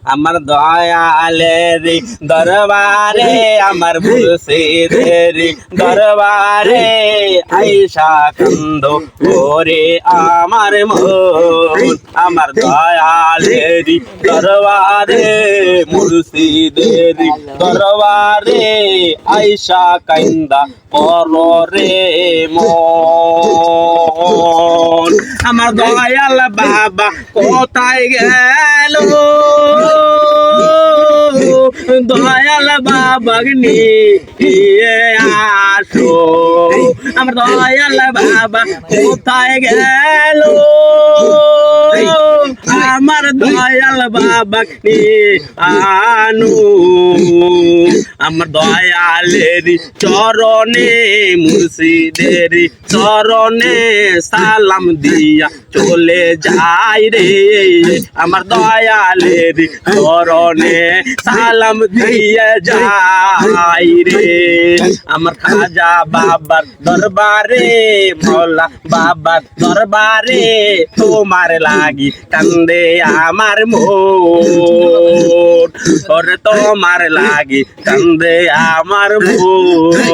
আমার দয়ালের দরবারে আমার মুর্শিদের দরবারে আইসা কান্দ ওরে আমার মন আমার দয়ালের দরবারে মুর্শিদের দরবারে আইসা কান্দা কররে মন আমার দয়াল বাবা কোথায় গেল দয়াল বাবা নিয়ে আসো আমার দয়াল বাবা কোথায় গেল আমার দয়াল বাবা আনু আমার দয়ালের চরণে মুর্শিদের চরণে সালাম দিয়া চলে যাই রে আমার দয়ালের চরণে সালাম দিয়ে যাই রে আমার খাজা বাবার দরবারে মৌলা বাবার দরবারে তোমার লাগি কান্দে আমার মন ওরে তোমার লাগি কান্দে আমার মন।